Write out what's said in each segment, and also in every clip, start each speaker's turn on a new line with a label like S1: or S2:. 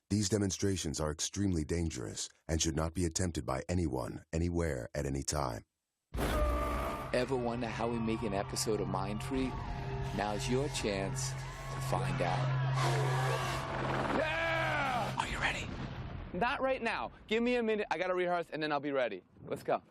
S1: These demonstrations are extremely dangerous and should not be attempted by anyone, anywhere, at any time.
S2: Ever wonder how we make an episode of Mindfreak? Now's your chance to find out.
S3: Yeah!
S2: Are you ready?
S3: Not right now. Give me a minute. I gotta rehearse, and then I'll be ready. Let's go.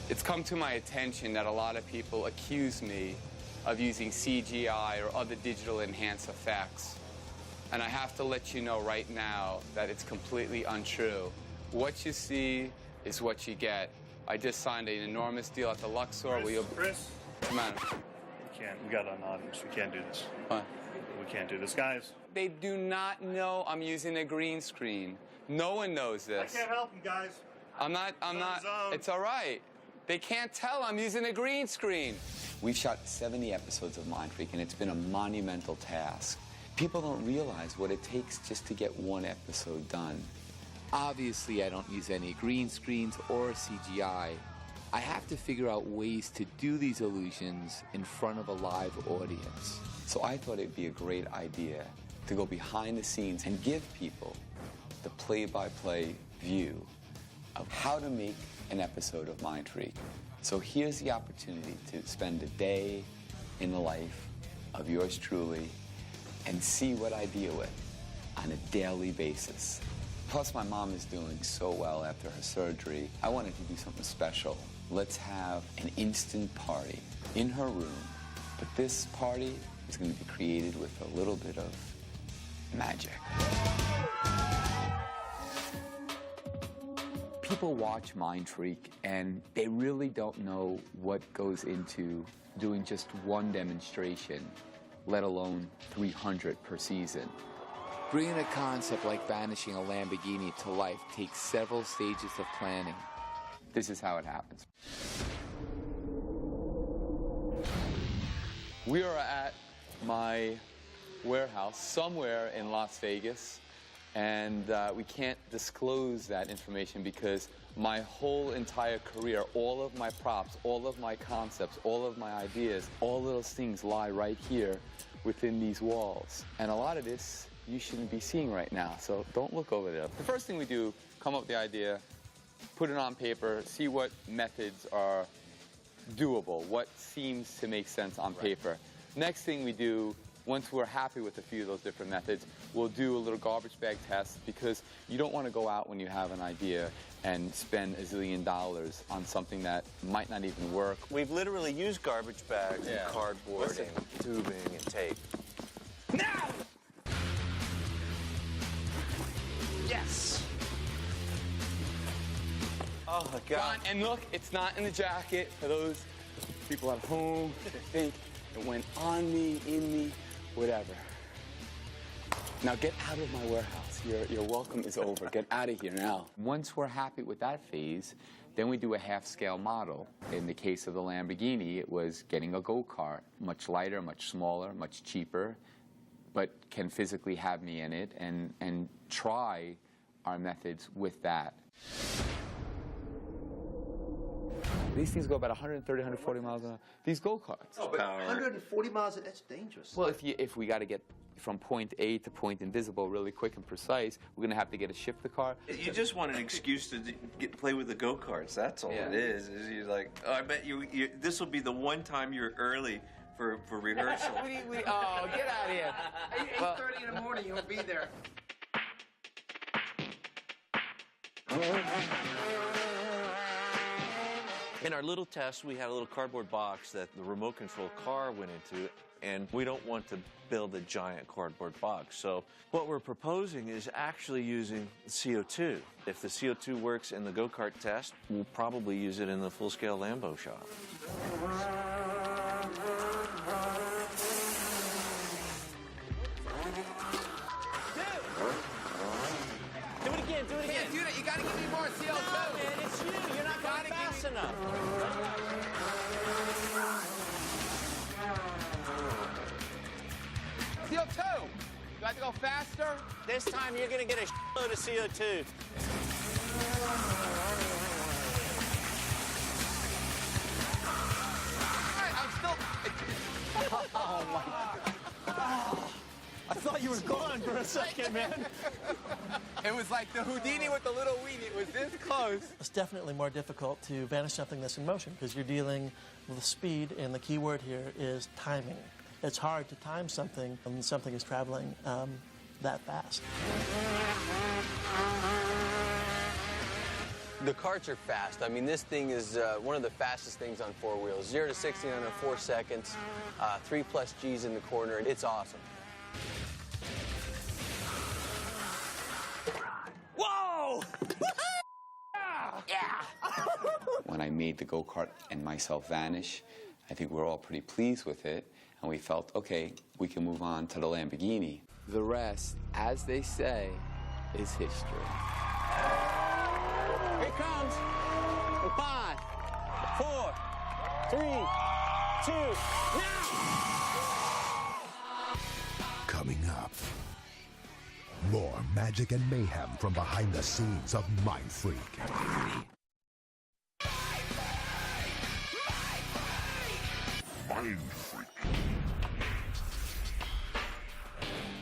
S3: It's come to my attention that a lot of people accuse me of using CGI or other digital enhanced effects. And I have to let you know right now that it's completely untrue. What you see is what you get. I just signed an enormous deal at the Luxor.
S4: Chris?
S2: Come on.
S4: We got an audience. We can't do this.
S2: What?
S4: We can't do this, guys.
S3: They do not know I'm using a green screen. No one knows this.
S4: I can't help them, guys.
S3: I'm not, it's all right. They can't tell I'm using a green screen.
S2: We've shot 70 episodes of Mindfreak, and it's been a monumental task. People don't realize what it takes just to get one episode done. Obviously, I don't use any green screens or CGI. I have to figure out ways to do these illusions in front of a live audience. So I thought it'd be a great idea to go behind the scenes and give people the play-by-play view of how to make an episode of Mindfreak. So here's the opportunity to spend a day in the life of yours truly and see what I deal with on a daily basis. Plus, my mom is doing so well after her surgery. I wanted to do something special. Let's have an instant party in her room. But this party is going to be created with a little bit of magic. People watch Mindfreak and they really don't know what goes into doing just one demonstration, let alone 300 per season. Bringing a concept like vanishing a Lamborghini to life takes several stages of planning. This is how it happens. We are at my warehouse somewhere in Las Vegas. And we can't disclose that information because my whole entire career, all of my props, all of my concepts, all of my ideas, all of those things lie right here within these walls. And a lot of this you shouldn't be seeing right now, so don't look over there. The first thing we do, come up with the idea, put it on paper, see what methods are doable, what seems to make sense on paper. Next thing we do, once we're happy with a few of those different methods, we'll do a little garbage bag test because you don't want to go out when you have an idea and spend $1 zillion on something that might not even work.
S5: We've literally used garbage bags and cardboard and tubing and tape.
S3: Now! Yes!
S5: Oh, my God.
S3: And look, it's not in the jacket for those people at home that think it went on me, in me, whatever. Now get out of my warehouse. Your welcome is over. Get out of here now. Once we're happy with that phase, then we do a half-scale model. In the case of the Lamborghini, it was getting a go-kart. Much lighter, much smaller, much cheaper, but can physically have me in it and try our methods with that. These things go about 130, 140 miles an hour. These go-karts.
S6: Oh, but 140 miles, that's dangerous.
S3: Well, if we got to get from point A to point invisible really quick and precise, we're going to have to get to shift the car.
S5: You just want an excuse to play with the go-karts. That's all it is you're like, oh, I bet this will be the one time you're early for rehearsal.
S3: Oh, get out of here.
S6: 8:30 in the morning, you'll be there.
S5: In our little test, we had a little cardboard box that the remote control car went into, and we don't want to build a giant cardboard box. So what we're proposing is actually using CO2. If the CO2 works in the go-kart test, we'll probably use it in the full-scale Lambo shop.
S2: Do it again, do it again. You gotta give me more CO2. No, man, it's you. You're not going fast enough. CO2. Do I have to go faster?
S7: This time you're going to get a shitload of CO2.
S2: I'm still...
S7: Oh, my God. I thought you were gone for a second, man.
S2: It was like the Houdini with the little weenie. It was this close.
S8: It's definitely more difficult to vanish something that's in motion because you're dealing with speed, and the key word here is timing. It's hard to time something when something is traveling that fast.
S9: The karts are fast. I mean, this thing is one of the fastest things on four wheels. 0 to 60 under 4 seconds, 3+ Gs in the corner. It's awesome.
S7: Whoa!
S2: Yeah! When I made the go-kart and myself vanish, I think we're all pretty pleased with it. And we felt, okay, we can move on to the Lamborghini. The rest, as they say, is history.
S7: Here it comes. In 5, 4, 3, 2, now!
S1: Coming up, more magic and mayhem from behind the scenes of Mindfreak.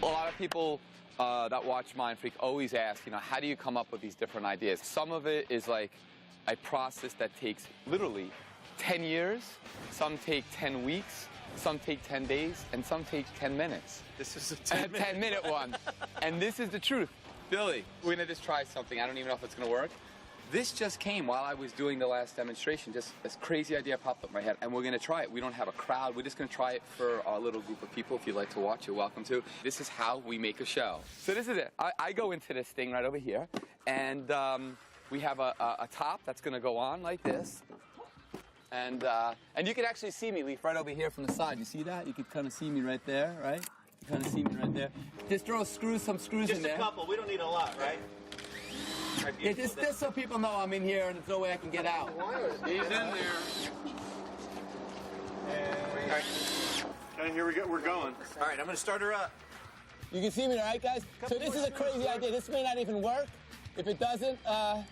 S2: A lot of people that watch Mindfreak always ask, how do you come up with these different ideas? Some of it is like a process that takes literally 10 years. Some take 10 weeks. Some take 10 days. And some take 10 minutes.
S7: This is a 10-minute
S2: one. And this is the truth. Billy, we're going to just try something. I don't even know if it's going to work. This just came while I was doing the last demonstration. Just this crazy idea popped up in my head, and we're going to try it. We don't have a crowd. We're just going to try it for our little group of people. If you'd like to watch, you're welcome to. This is how we make a show. So this is it. I go into this thing right over here, and we have a top that's going to go on like this. And you can actually see me, Leaf, right over here from the side. You see that? You can kind of see me right there, right? You kind of see me right there. Just throw some screws in there.
S7: Just a couple. We don't need a lot, right?
S2: Yeah, just so people know I'm in here and there's no way I can get out.
S7: He's in there.
S4: Okay, here we go. We're going.
S7: All right, I'm going to start her up.
S2: You can see me, right, guys? So this is a crazy idea. This may not even work. If it doesn't, well,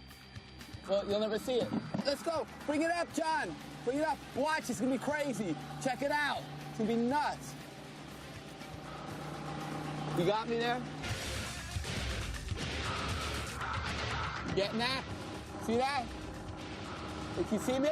S2: you'll never see it. Let's go. Bring it up, John. Bring it up. Watch, it's going to be crazy. Check it out. It's going to be nuts. You got me there? Getting that? See that? Can you see me?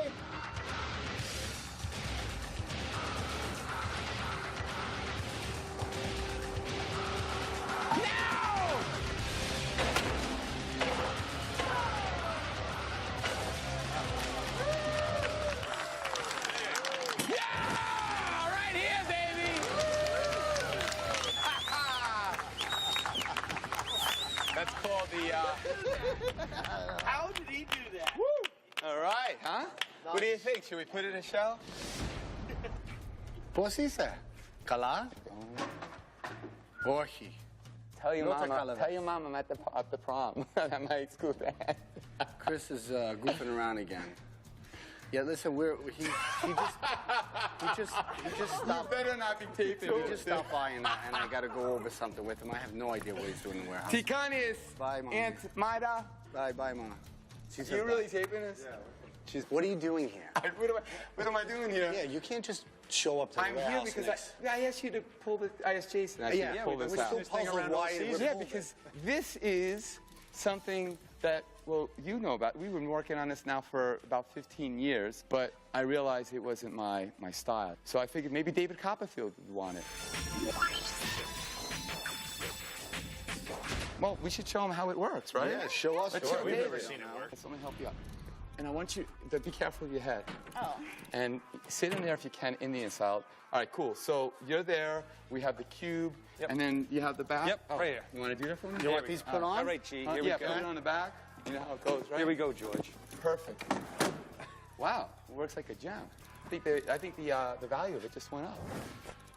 S2: That's called the,
S7: How did he do that?
S2: Woo! All right, huh? What do you think? Should we put it in a show?
S3: Πώς είσαι? Καλά? Όχι.
S2: Tell your mom I'm at the prom. At my school dance.
S3: Chris is goofing around again. Yeah, listen, he just stopped.
S2: You better not be taping.
S3: He just stopped by and I got to go over something with him. I have no idea what he's doing in the warehouse.
S2: Tikanis.
S3: Bye, Mom.
S2: Aunt Maida.
S3: Bye, Mama.
S2: You really taping this?
S3: Yeah. What are you doing here?
S2: What am I doing here?
S3: Yeah, you can't just show up to the
S2: I'm
S3: warehouse.
S2: here because I asked you to pull this. I asked Jason actually to pull this out.
S3: We're still puzzled why.
S2: Yeah, because this is something that, well, you know about. We've been working on this now for about 15 years, but I realized it wasn't my style. So I figured maybe David Copperfield would want it. Well, we should show him how it works, right?
S3: Yeah, show us.
S2: Let's show
S3: We've
S2: David.
S3: never seen it work.
S2: Let me help you out.
S3: and I want you to be careful of your head.
S10: Oh.
S3: And sit in there if you can, Indian style. All right, cool. So you're there. We have the cube, and then you have the back.
S9: Yep, right here.
S3: You want to do that for me?
S9: You want these put on? All right, G, here we go.
S3: Put it on the back. You know how it goes, right?
S9: Here we go, George.
S3: Perfect. Wow, it works like a gem. I think the value of it just went up.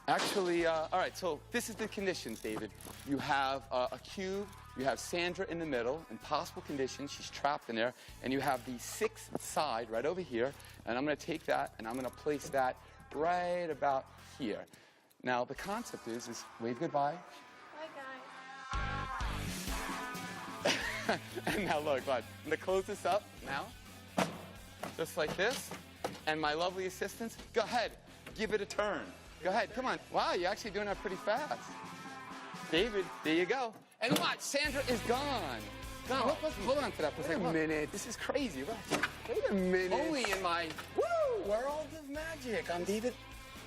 S3: Actually, all right, so this is the conditions, David. You have a cube, you have Sandra in the middle, in possible conditions, she's trapped in there, and you have the sixth side right over here, and I'm gonna take that and I'm gonna place that right about here. Now, the concept is wave goodbye.
S10: Bye, guys.
S3: And now look, I'm gonna close this up now, just like this, and my lovely assistants, go ahead, give it a turn. Go ahead, come on. Wow, you're actually doing that pretty fast. David, there you go. And watch, Sandra is gone. Gone. Let's hold on to that for a second.
S9: Wait a minute.
S3: This is crazy, right?
S9: Wait a minute.
S3: Only in my world of magic. I'm David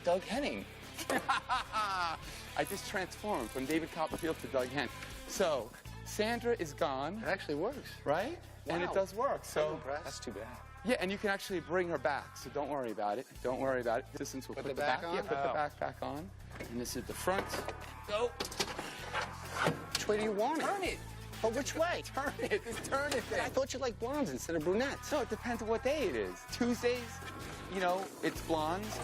S3: Doug Henning. I just transformed from David Copperfield to Doug Henning. So, Sandra is gone.
S9: It actually works.
S3: Right? Wow. And it does work. So
S9: that's too bad.
S3: Yeah, and you can actually bring her back, so don't worry about it. Don't worry about it. Assistants will put the back on? Yeah, put the back on. And this is the front. Go.
S9: Which way do you want it?
S3: Turn it.
S9: Oh, which way?
S3: Turn it. Just turn it then.
S9: I thought you liked blondes instead of brunettes.
S3: No, it depends on what day it is. Tuesdays, you know, it's blondes.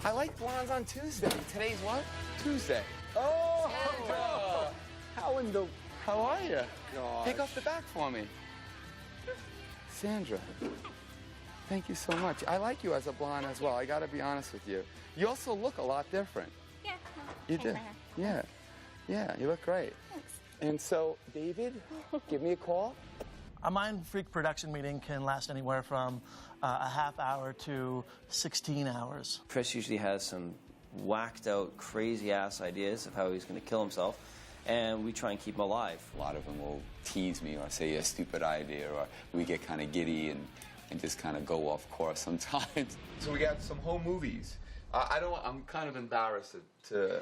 S3: I like blondes on Tuesday. Today's what? Tuesday.
S9: Oh!
S3: Sandra. How are you?
S9: Gosh.
S3: Take off the back for me. Sandra, thank you so much. I like you as a blonde as well. I got to be honest with you. You also look a lot different.
S10: Yeah.
S3: You do. Yeah. Yeah, you look great.
S10: Thanks.
S3: And so, David, give me a call.
S8: A Mind Freak production meeting can last anywhere from a half hour to 16 hours.
S11: Chris usually has some whacked out, crazy ass ideas of how he's going to kill himself, and we try and keep him alive.
S2: A lot of them will tease me or say a stupid idea, or we get kind of giddy and just kind of go off course sometimes.
S3: So we got some home movies. I'm kind of embarrassed to.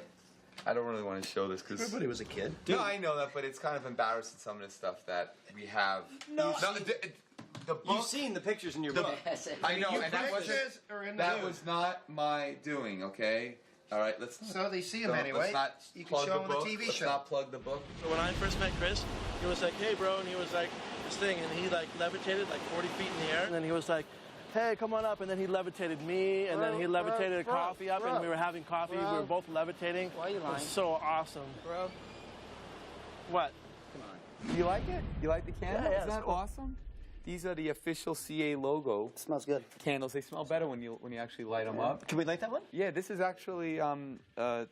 S3: I don't really want to show this because
S7: everybody was a kid.
S3: No, I know that, but it's kind of embarrassing some of the stuff that we have. The book.
S7: You've seen the pictures in your book.
S3: I know, and that was not my doing. Okay. All right,
S6: So they see him anyway. You can show them the TV show.
S3: Let's not plug the book.
S8: So when I first met Chris, he was like, hey, bro, and he was like, this thing, and he like levitated like 40 feet in the air, and then he was like, hey, come on up, and then he levitated me, and then he levitated a coffee up, and we were having coffee, we were both levitating.
S9: Why are you lying?
S8: It was so awesome.
S9: Bro.
S8: What?
S3: You like it? You like the candle?
S8: Yeah,
S3: Isn't that awesome? These are the official CA logo.
S9: It smells good.
S3: Candles. They smell better when you actually light them up.
S7: Can we light that one?
S3: Yeah, this is actually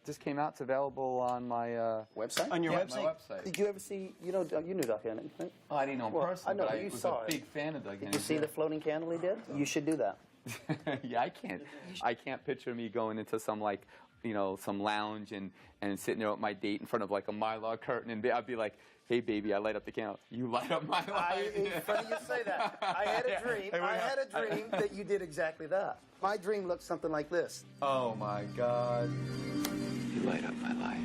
S3: just came out. It's available on my
S9: Website?
S7: On your
S3: my
S7: website?
S3: website.
S9: Did you ever see, you knew Doug Henning, right?
S3: Oh, I didn't know him personally,
S9: I know,
S3: but I
S9: you
S3: was
S9: saw
S3: a
S9: it.
S3: big fan of Doug Henning.
S9: Did you see the floating candle he did? You should do that.
S3: Yeah, I can't picture me going into some some lounge and sitting there with my date in front of like a Mylar curtain, and I'd be like, hey, baby, I light up the candle. You light up my light.
S6: It's funny you say that. I had a dream. I had a dream that you did exactly that. My dream looked something like this.
S3: Oh, my God.
S2: You light up my life.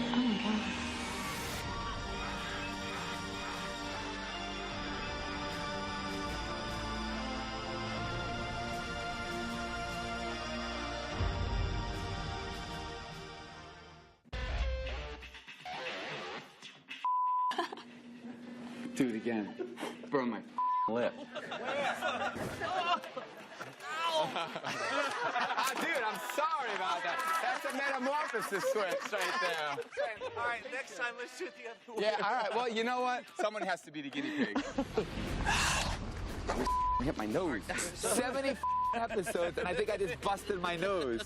S10: Oh my God.
S3: Do it again. Burn my lip. Dude, I'm sorry about that. That's a metamorphosis switch right there.
S8: All right, next time let's do it the other way.
S3: Yeah, all right. Well, you know what? Someone has to be the guinea pig. Hit my nose. 70 episodes, and I think I just busted my nose.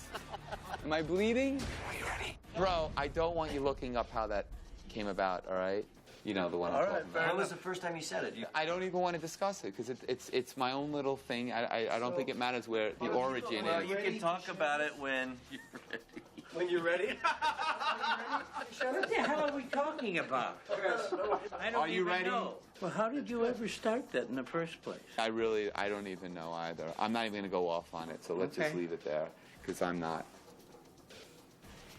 S3: Am I bleeding? Are you ready? Bro, I don't want you looking up how that came about, all right? You know the one I'm talking about.
S7: When was the first time you said it?
S3: I don't even want to discuss it because it's my own little thing. I don't think it matters where the origin
S11: Well,
S3: is.
S11: you can talk about it when you're ready.
S7: When you're ready.
S12: What the hell are we talking about? I don't
S2: Are you
S12: even
S2: ready?
S12: know. Well, how did you ever start that in the first place?
S2: I don't even know either. I'm not even going to go off on it, so let's just leave it there, because I'm not.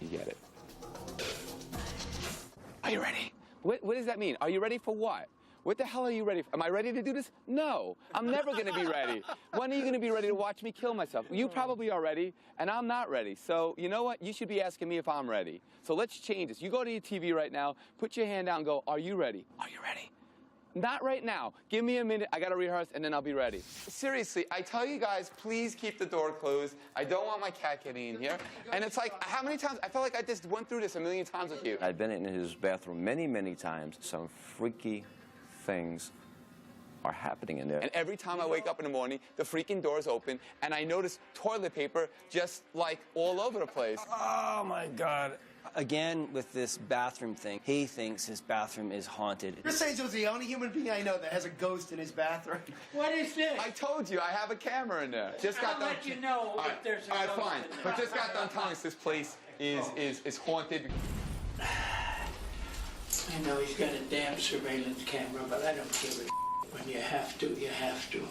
S2: You get it. Are you ready? What does that mean? Are you ready for what? What the hell are you ready for? Am I ready to do this? No, I'm never going to be ready. When are you going to be ready to watch me kill myself? You probably are ready, and I'm not ready. So you know what? You should be asking me if I'm ready. So let's change this. You go to your TV right now, put your hand down and go, are you ready? Are you ready? Not right now. Give me a minute. I got to rehearse, and then I'll be ready. Seriously, I tell you guys, please keep the door closed. I don't want my cat getting in here. And it's like, how many times? I felt like I just went through this a million times with you.
S11: I've been in his bathroom many, many times. Some freaky things are happening in there.
S2: And every time I wake up in the morning, the freaking door's open, and I notice toilet paper just, like, all over the place.
S11: Oh, my God. Again, with this bathroom thing, he thinks his bathroom is haunted.
S6: Chris Angel's the only human being I know that has a ghost in his bathroom.
S12: What is this?
S2: I told you, I have a camber in there. Just got
S12: I'll
S2: done.
S12: let you know if there's a ghost
S2: fine.
S12: in there.
S2: But just got done telling us this place is haunted.
S12: I know he's got a damn surveillance camera, but I don't give a when you have to, you have to.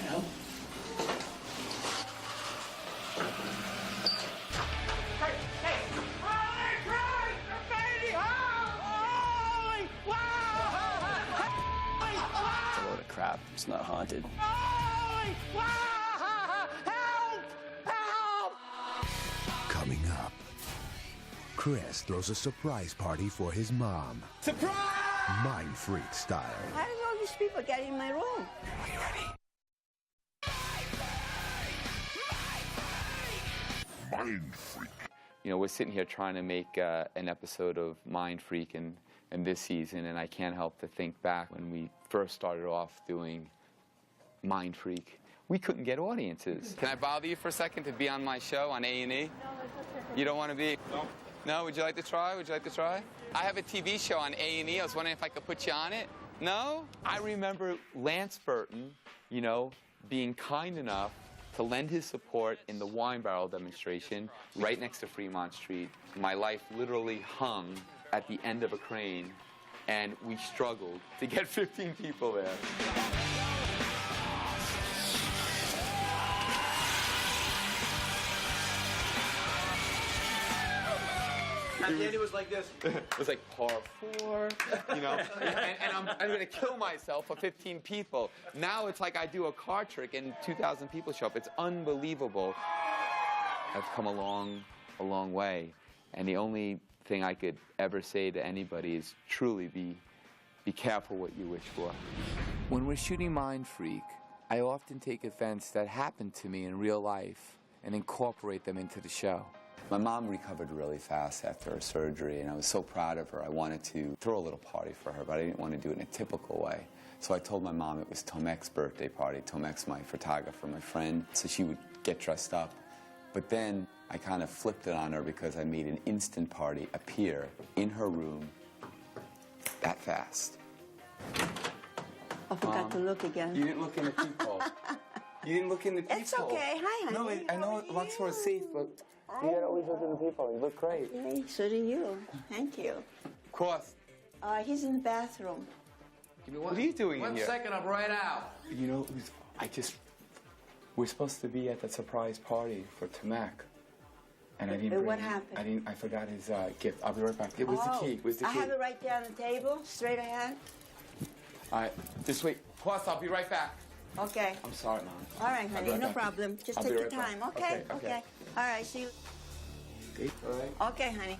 S12: Well,
S11: It's a load of crap. It's not haunted.
S1: Coming up, Chris throws a surprise party for his mom.
S3: Surprise!
S1: Mind freak style.
S10: How did all these people get in my room?
S1: Are you ready? Mind freak.
S2: You know, we're sitting here trying to make an episode of Mind Freak in this season, and I can't help to think back when we first started off doing Mind Freak. We couldn't get audiences. Can I bother you for a second to be on my show on A&E? No, you don't want to be? No. No? Would you like to try? Would you like to try? I have a TV show on A&E. I was wondering if I could put you on it. No? I remember Lance Burton, you know, being kind enough to lend his support in the wine barrel demonstration right next to Fremont Street. My life literally hung at the end of a crane, and we struggled to get 15 people there.
S7: And then it was like this.
S2: It was like par 4, you know, and I'm going to kill myself for 15 people. Now it's like I do a card trick and 2,000 people show up. It's unbelievable. I've come a long way, and the only thing I could ever say to anybody is truly be careful what you wish for. When we're shooting Mind Freak, I often take events that happen to me in real life and incorporate them into the show. My mom recovered really fast after her surgery, and I was so proud of her. I wanted to throw a little party for her, but I didn't want to do it in a typical way. So I told my mom it was Tomek's birthday party. Tomek's my photographer, my friend, so she would get dressed up. But then I kind of flipped it on her because I made an instant party appear in her room that fast.
S10: I forgot to look again.
S2: You didn't look in the peephole. You didn't look in the peephole.
S10: It's okay. Hi, honey.
S2: No, I know Luxor is safe, but you gotta always look in the peephole. You look great.
S10: Okay, so do you. Thank you.
S2: Cross.
S10: He's in the bathroom.
S2: What are you doing in here?
S12: 1 second, I'm right out.
S2: You know, we're supposed to be at that surprise party for Tomek. And I didn't
S10: What happened?
S2: I forgot his gift. I'll be right back. Where's the key? Where's the key?
S10: I have it right there on the table, straight ahead.
S2: All right, just wait. Cross, I'll be right back.
S10: Okay.
S2: I'm sorry, Mom.
S10: All right,
S2: I'll be
S10: honey,
S2: right
S10: no
S2: back.
S10: problem. Just
S2: I'll
S10: take
S2: be
S10: your
S2: right back.
S10: time, okay?
S2: Okay.
S10: All right, see you.
S2: Okay, all right.
S10: Okay, honey.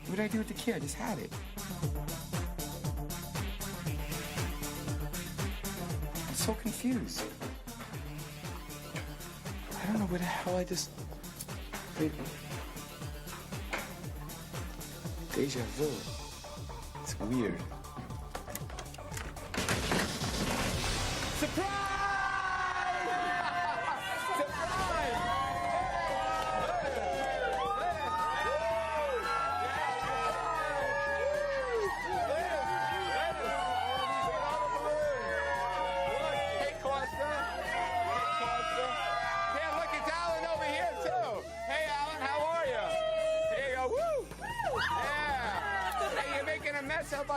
S2: What did I do with the key? I just had it. I'm so confused. I don't know where the hell I just... Deja vu. It's weird. Surprise! Surprise!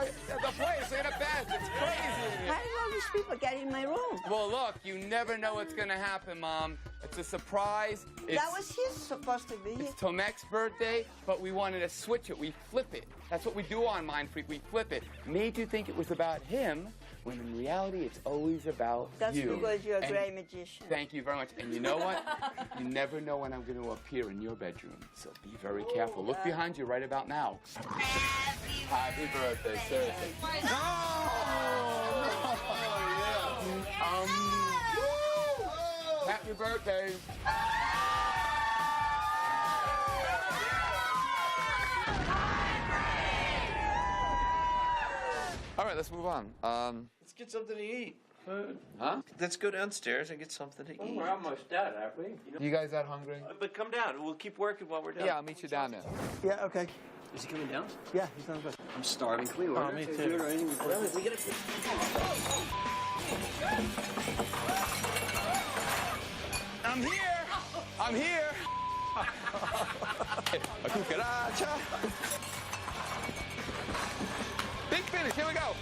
S3: the place in a bench. It's crazy.
S10: How did all these people get in my room?
S3: Well, look, you never know what's going to happen, Mom. It's a surprise.
S10: That was his supposed to be.
S3: It's Tomek's birthday, but we wanted to switch it. We flip it. That's what we do on Mindfreak. We flip it. Made you think it was about him, when in reality, it's always about
S10: That's
S3: you.
S10: because you're a
S3: And
S10: great magician.
S3: Thank you very much. And you know what? You never know when I'm going to appear in your bedroom. So be very careful. Look behind you right about now. Happy birthday, seriously. Happy birthday. All right, let's move on.
S5: Let's get something to eat. Food.
S3: Huh?
S5: Let's go downstairs and get something to eat.
S12: We're almost done, aren't we?
S3: You guys that hungry?
S5: But come down. We'll keep working while we're down.
S3: Yeah, I'll meet you down there.
S6: Yeah, okay.
S7: Is he coming down?
S6: Yeah, he sounds good.
S7: I'm starving. Can we order?
S8: Oh, me
S7: Can
S8: too.
S7: we order anything before that?
S6: We get it.
S3: I'm here. I'm here. A cucaracha. Big finish. Here we go.